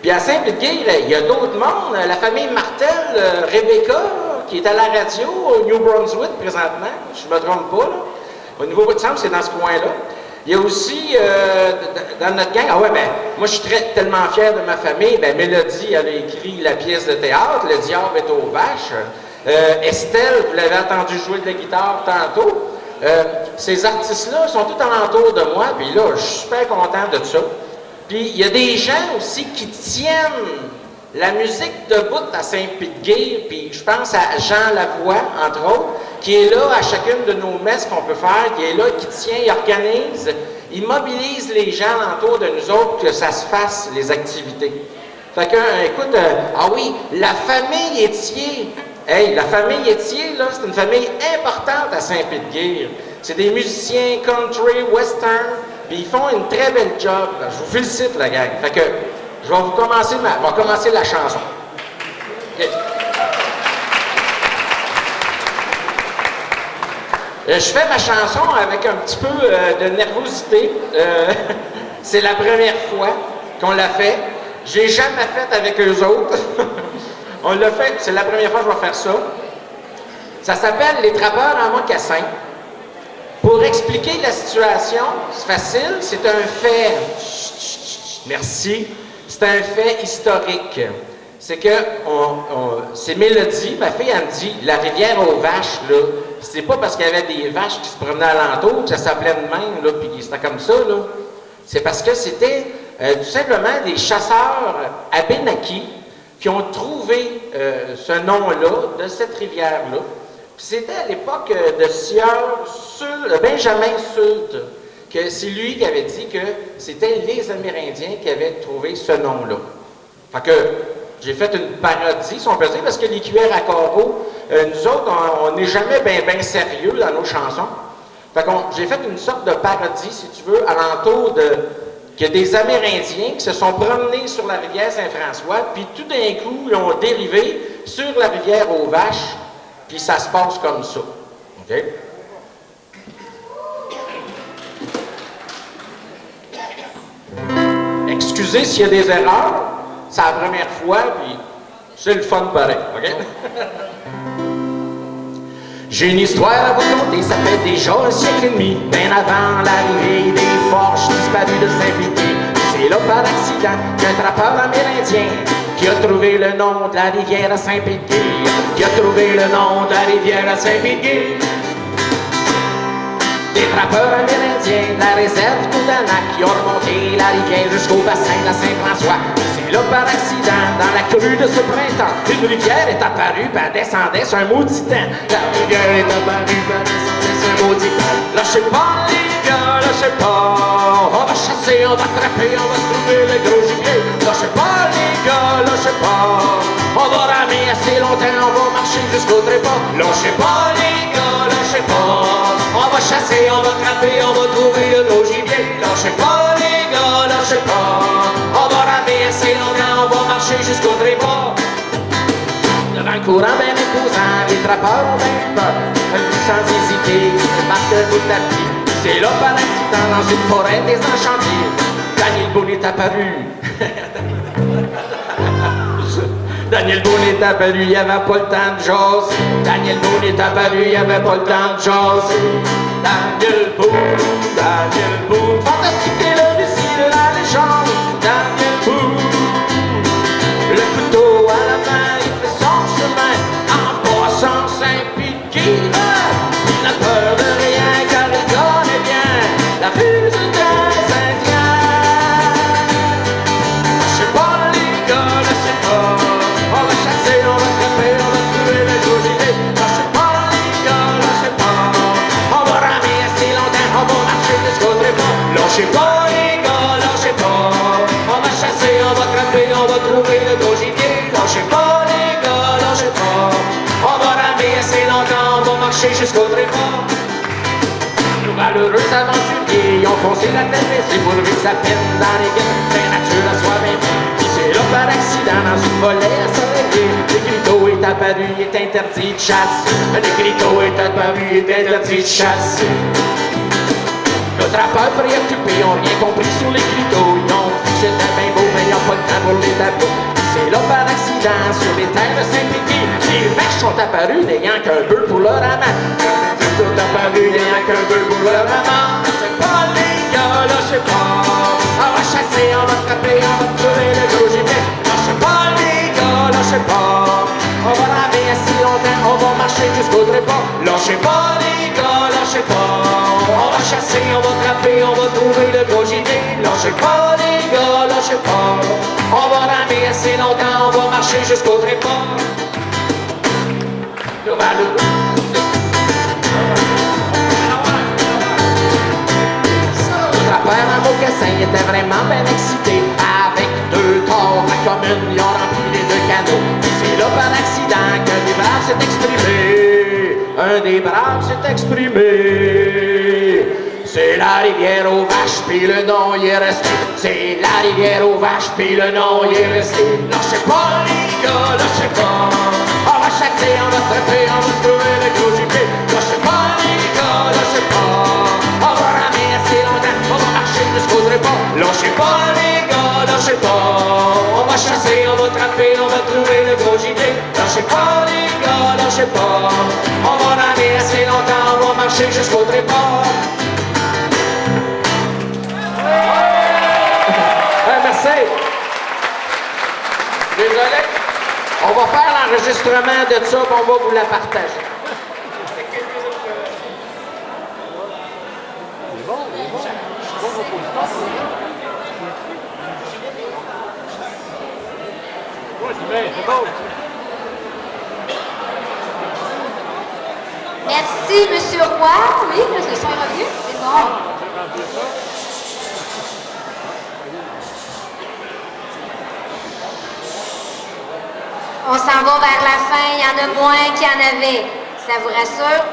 Puis à Saint-Pie-de-Guire, il y a d'autres mondes. La famille Martel, Rebecca, qui est à la radio au New Brunswick présentement, je ne me trompe pas, là. Au niveau de Sam, c'est dans ce coin-là. Il y a aussi, dans notre gang, moi je suis tellement fier de ma famille, Mélodie, elle a écrit la pièce de théâtre, Le diable est aux vaches. Estelle, vous l'avez entendu jouer de la guitare tantôt. Ces artistes-là sont tout alentour de moi, puis là, je suis super content de ça. Puis il y a des gens aussi qui tiennent la musique debout à Saint-Pie-de-Guire, puis je pense à Jean Lavoie, entre autres, qui est là à chacune de nos messes qu'on peut faire, qui est là, qui tient, il organise, il mobilise les gens autour de nous autres que ça se fasse, les activités. Fait que, écoute, la famille Étier. Hey, la famille Étier, là, c'est une famille importante à Saint-Pie-de-Guire. C'est des musiciens country, western, puis ils font une très belle job. Je vous félicite, la gang. Fait que, je vais commencer la chanson. Okay. Je fais ma chanson avec un petit peu de nervosité. C'est la première fois qu'on l'a fait. J'ai jamais fait avec eux autres. On l'a fait, c'est la première fois que je vais faire ça. Ça s'appelle « Les trappeurs en mocassin ». Pour expliquer la situation, c'est facile, c'est un fait... Merci. C'est un fait historique. C'est que, c'est Mélodie, ma fille, elle me dit, la rivière aux vaches, là, c'est pas parce qu'il y avait des vaches qui se promenaient alentour que ça s'appelait de même, là, puis c'était comme ça, là. C'est parce que c'était tout simplement des chasseurs abénakis qui ont trouvé ce nom-là, de cette rivière-là. Puis c'était à l'époque de Sieur Benjamin Sult, que c'est lui qui avait dit que c'était les Amérindiens qui avaient trouvé ce nom-là. Fait que j'ai fait une parodie, si on peut dire, parce que les Cuillères à carreaux, nous autres, on n'est jamais bien sérieux dans nos chansons. Fait que j'ai fait une sorte de parodie, si tu veux, alentour qu'il y a des Amérindiens qui se sont promenés sur la rivière Saint-François, puis tout d'un coup, ils ont dérivé sur la rivière aux Vaches, Puis ça se passe comme ça. OK? Excusez s'il y a des erreurs, c'est la première fois, puis c'est le fun pareil. OK? J'ai une histoire à vous conter, ça fait déjà un siècle et demi, bien avant l'arrivée des forges disparues de Saint-Pété. C'est là par accident qu'un trappeur amérindien qui a trouvé le nom de la rivière à Saint-Pété, qui a trouvé le nom de la rivière à Saint-Pété. Des trappeurs amérindiens de la réserve d'Oudanac qui ont remonté la rivière jusqu'au bassin de la Saint-François. C'est là par accident, dans la crue de ce printemps, une rivière est apparue, ben descendait sur un maudit temps. La rivière est apparue, ben descendait sur un maudit temps. Lâchez pas les gars, lâchez pas. On va chasser, on va attraper, on va trouver le gros gibier. Lâchez pas les gars, lâchez pas. On va ramer assez longtemps, on va marcher jusqu'au trépas. Lâchez pas les gars, lâchez pas. On va chasser, on va attraper, on va trouver le gros gibier. Lâchez pas les gars, lâchez pas. On va ramer assez longtemps, on va marcher jusqu'au trépas. Devant le courant bien imposant, les trappeurs ont bien peur. Sans hésiter, ils débarquent le bout de la pied. C'est là par accident, dans une forêt désenchantée, Daniel Boone est apparu. Daniel Boone est apparu, il n'y avait pas le temps de jaser. Daniel Boone est apparu, il n'y avait pas le temps de jaser. Daniel Boone, fantastique est le récit de la légende. Daniel Boone, le couteau à la main, il fait son chemin en passant Saint-Piquet. Il n'a peur de rien car il connaît bien la ruse des Indiens. Lâchez pas les gars, lâchez pas. On va chasser, on va attraper, on va trouver le gros gibier. Lâchez pas les gars, lâchez pas. On va ramer assez longtemps, on va marcher jusqu'au trépas. Lâchez pas les gars, lâchez pas. On va chasser, on va attraper, on va trouver le gros gibier. Lâchez pas les gars, lâchez pas. On va ramer assez longtemps, on va marcher jusqu'au trépas. Nos valeureux aventuriers ont foncé la tête baissée pour vivre sa peine dans les guettes. La nature a soi même. C'est là par accident dans une volée à s'enlever. L'écriteau est apparu, il est interdit de chasse. L'écriteau est apparu, il est interdit de chasse. Les trappeurs préoccupés ont rien compris sur l'écriteau. Ils ont vu que c'était bien beau, mais ils n'ont pas le temps pour les tableaux. C'est là par accident sur les terres de Saint-Pété. Les vaches sont apparues n'ayant qu'un bœuf pour leur amant. Ils sont apparus n'ayant qu'un bœuf pour leur amant. Lâchez pas les gars, lâchez pas. On va chasser, on va attraper, on va trouver le gros gibier. Lâchez pas les gars, lâchez pas. On va ramer assez longtemps, on va marcher jusqu'au trépas. Lâchez pas les gars, lâchez pas. On va chasser, on va attraper, on va trouver le gros gibier. Lâchez pas les gars, lâchez pas. On va ramer assez longtemps, on va marcher jusqu'au trépas. Le trappeur en mocassin était vraiment bien excité. Avec deux tords à commune, ils ont rempli les deux canaux. C'est là par accident qu'un des braves s'est exprimé. Un des braves s'est exprimé. C'est la rivière aux vaches, puis le nom y est resté. C'est la rivière aux vaches, puis le nom y est resté. Lâchez pas les gars, lâchez pas. On va chasser, on va attraper, on va trouver le gros gibier. Lâchez pas les gars, lâchez pas. On va ramer assez longtemps, on va marcher jusqu'au trépas. Lâchez pas les gars, lâchez pas. On va chasser, on va attraper, on va trouver le gros gibier. Lâchez pas les gars, lâchez pas. On va ramer assez longtemps, on va marcher jusqu'au trépas. Merci. Désolé. On va faire l'enregistrement de ça, puis on va vous la partager. Merci, Monsieur Roy. Oui, le son est revenu. C'est bon. On s'en va vers la fin. Il y en a moins qu'il y en avait. Ça vous rassure?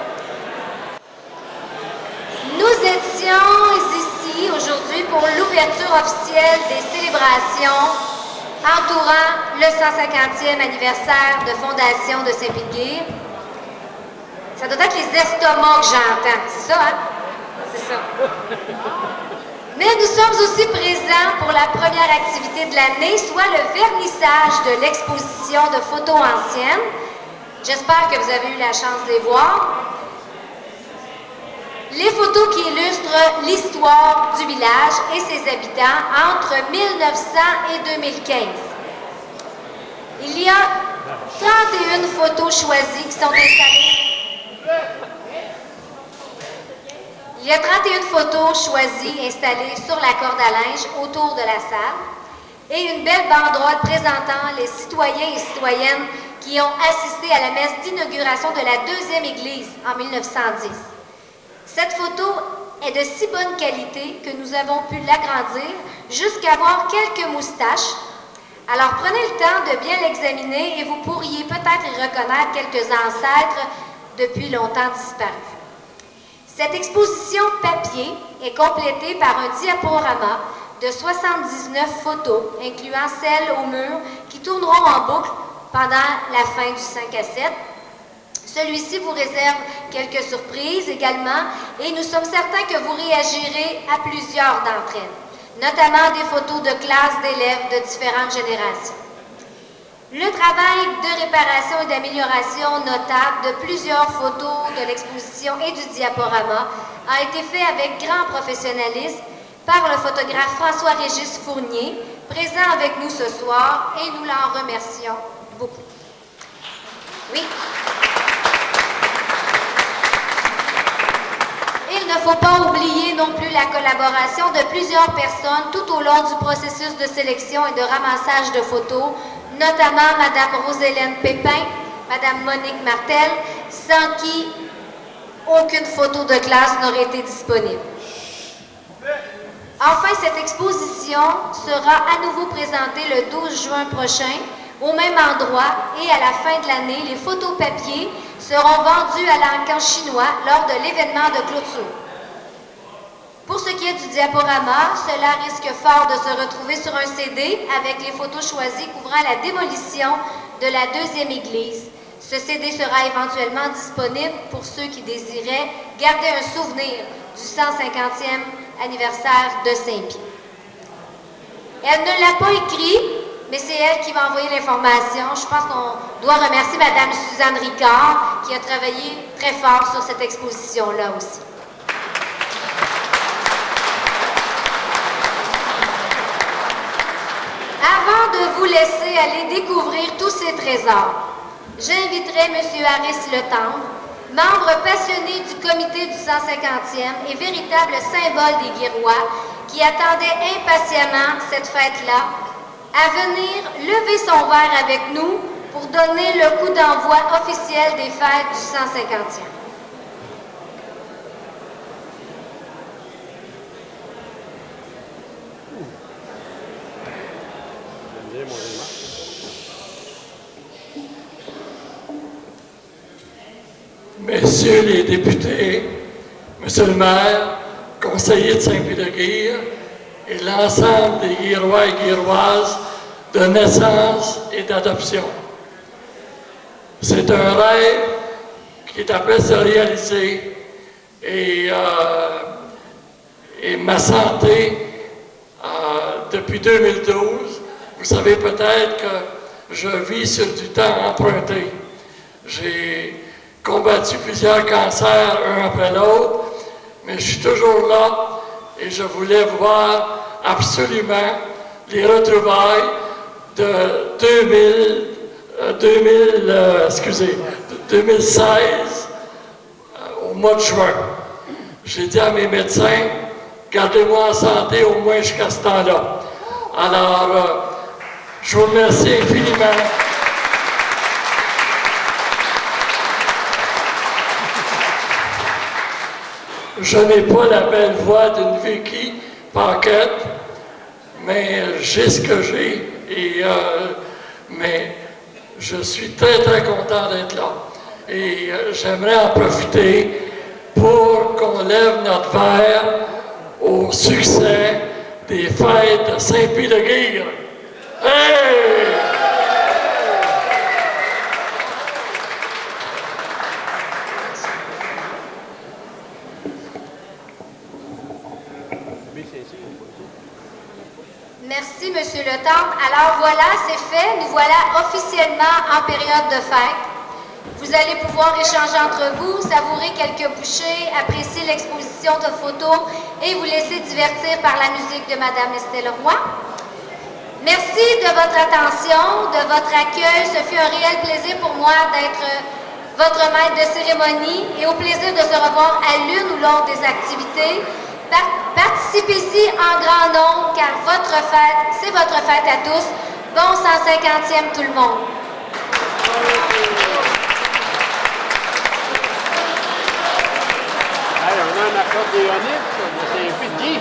Nous étions ici aujourd'hui pour l'ouverture officielle des célébrations entourant le 150e anniversaire de fondation de Saint-Pédguy. Ça doit être les estomacs que j'entends. C'est ça, hein? C'est ça. Mais nous sommes aussi présents pour la première activité de l'année, soit le vernissage de l'exposition de photos anciennes. J'espère que vous avez eu la chance de les voir. Les photos qui illustrent l'histoire du village et ses habitants entre 1900 et 2015. Il y a 31 photos choisies qui sont installées. Il y a 31 photos choisies installées sur la corde à linge autour de la salle et une belle banderole présentant les citoyens et citoyennes qui ont assisté à la messe d'inauguration de la deuxième église en 1910. Cette photo est de si bonne qualité que nous avons pu l'agrandir jusqu'à avoir quelques moustaches. Alors prenez le temps de bien l'examiner et vous pourriez peut-être y reconnaître quelques ancêtres depuis longtemps disparus. Cette exposition papier est complétée par un diaporama de 79 photos, incluant celles au mur qui tourneront en boucle pendant la fin du 5 à 7. Celui-ci vous réserve quelques surprises également et nous sommes certains que vous réagirez à plusieurs d'entre elles, notamment des photos de classes d'élèves de différentes générations. Le travail de réparation et d'amélioration notable de plusieurs photos de l'exposition et du diaporama a été fait avec grand professionnalisme par le photographe François-Régis Fournier, présent avec nous ce soir, et nous l'en remercions beaucoup. Oui. Il ne faut pas oublier non plus la collaboration de plusieurs personnes tout au long du processus de sélection et de ramassage de photos, notamment Mme Rose-Hélène Pépin, Mme Monique Martel, sans qui aucune photo de classe n'aurait été disponible. Enfin, cette exposition sera à nouveau présentée le 12 juin prochain, au même endroit, et à la fin de l'année, les photos papier seront vendues à l'encan chinois lors de l'événement de clôture. Pour ce qui est du diaporama, cela risque fort de se retrouver sur un CD avec les photos choisies couvrant la démolition de la deuxième église. Ce CD sera éventuellement disponible pour ceux qui désiraient garder un souvenir du 150e anniversaire de Saint-Pie. Elle ne l'a pas écrit, mais c'est elle qui va envoyer l'information. Je pense qu'on doit remercier Mme Suzanne Ricard qui a travaillé très fort sur cette exposition-là aussi. Avant de vous laisser aller découvrir tous ces trésors, j'inviterai M. Harris Le Tendre, membre passionné du comité du 150e et véritable symbole des Guirois, qui attendait impatiemment cette fête-là, à venir lever son verre avec nous pour donner le coup d'envoi officiel des fêtes du 150e. Messieurs les députés, Monsieur le maire, conseiller de Saint-Pédéguire et l'ensemble des Guirois et Guiroises de naissance et d'adoption. C'est un rêve qui est après se réaliser et ma santé, depuis 2012, vous savez peut-être que je vis sur du temps emprunté. J'ai combattu plusieurs cancers, un après l'autre, mais je suis toujours là et je voulais voir absolument les retrouvailles de 2016 au mois de juin. J'ai dit à mes médecins, gardez-moi en santé au moins jusqu'à ce temps-là. Alors, je vous remercie infiniment. Je n'ai pas la belle voix d'une Vicky Paquette, mais j'ai ce que j'ai. Mais je suis très, très content d'être là. Et j'aimerais en profiter pour qu'on lève notre verre au succès des fêtes de Saint-Pédéguire. Hey! Merci, Monsieur Le Temple. Alors voilà, c'est fait. Nous voilà officiellement en période de fête. Vous allez pouvoir échanger entre vous, savourer quelques bouchées, apprécier l'exposition de photos et vous laisser divertir par la musique de Madame Estelle Roy. Merci de votre attention, de votre accueil. Ce fut un réel plaisir pour moi d'être votre maître de cérémonie et au plaisir de se revoir à l'une ou l'autre des activités. Participez-y en grand nombre car votre fête, c'est votre fête à tous. Bon 150e tout le monde. Hey, on a un accordéoniste, c'est un peu de Guy.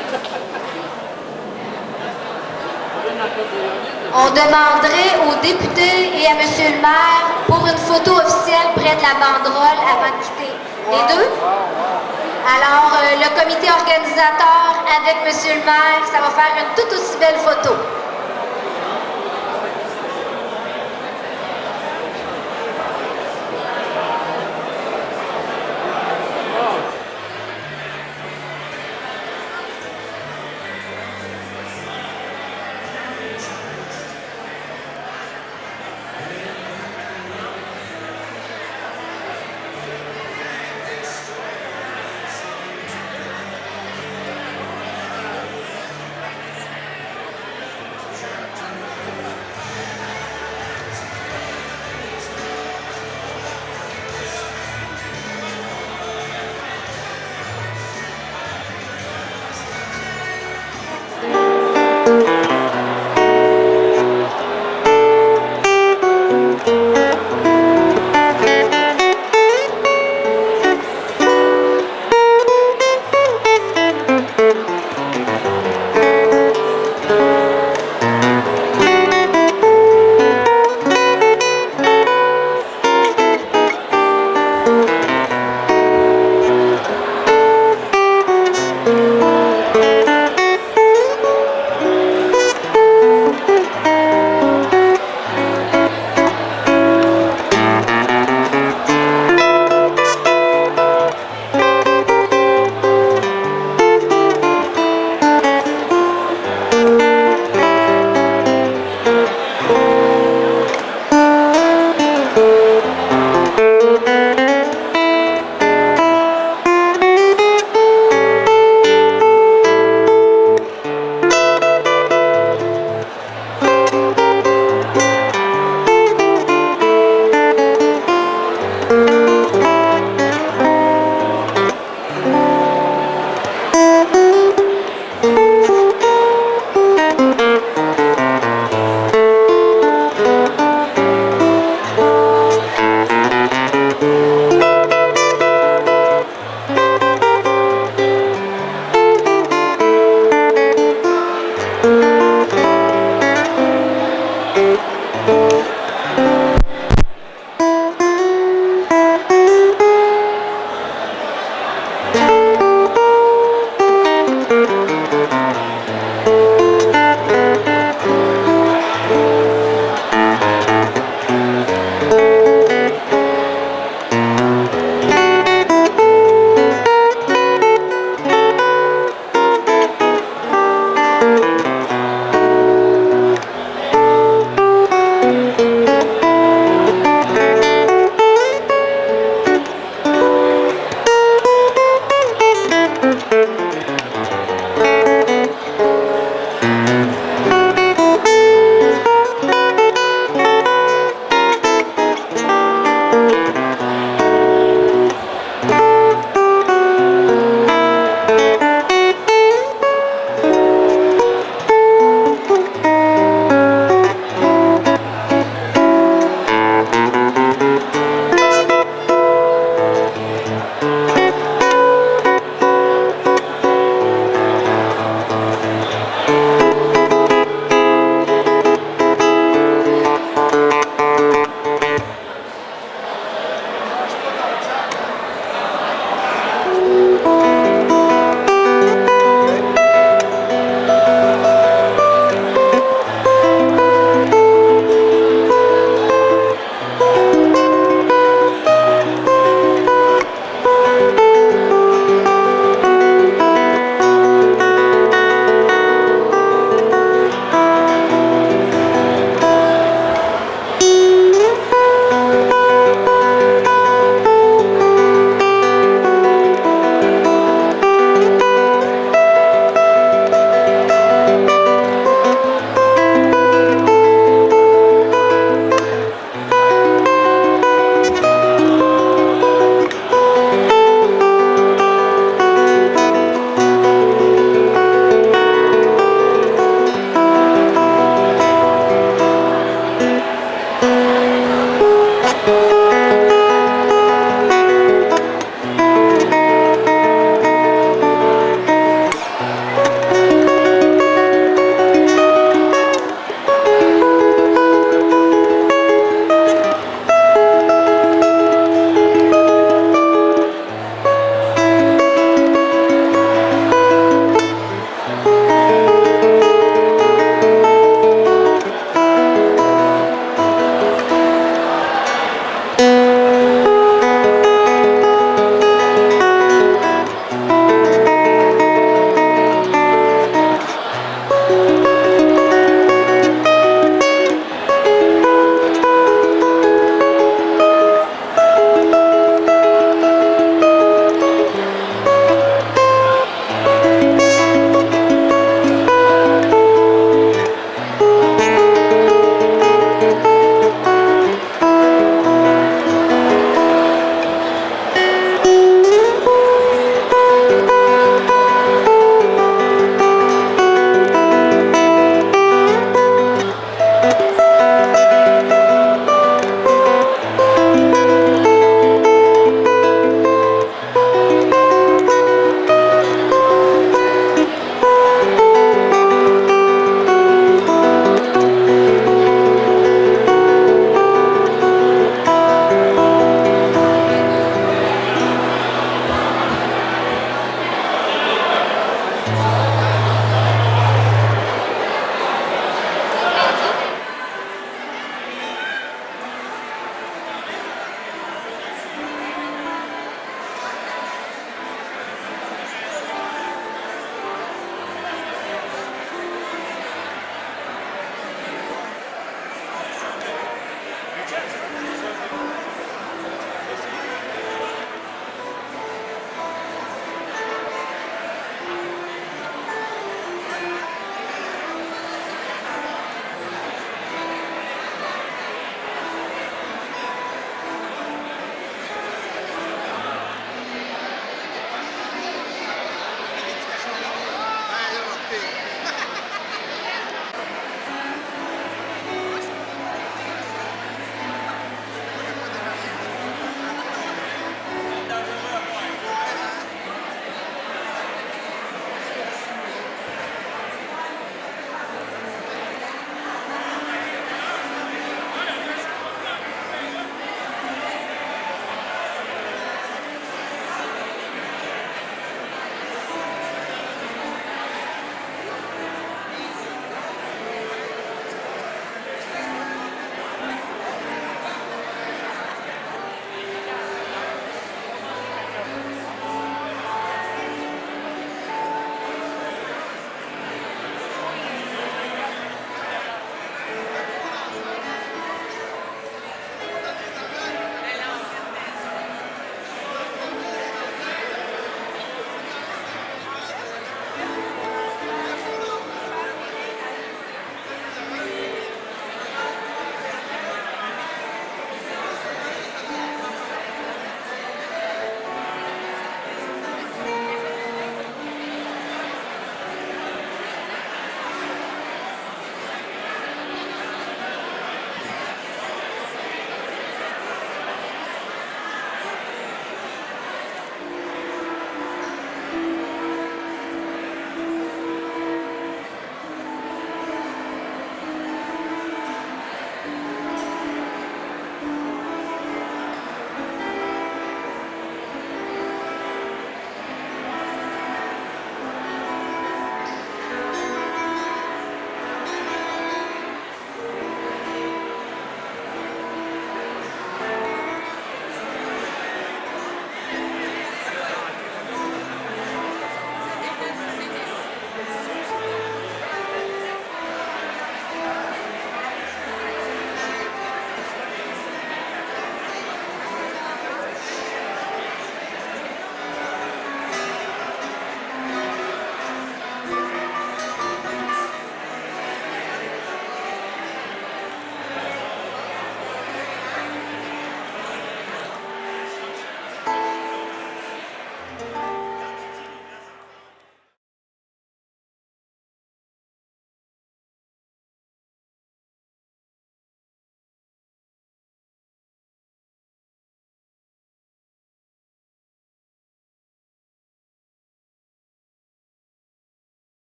On demanderait aux députés et à Monsieur le maire pour une photo officielle près de la banderole avant de quitter. Les deux? Alors, le comité organisateur avec Monsieur le maire, ça va faire une toute aussi belle photo.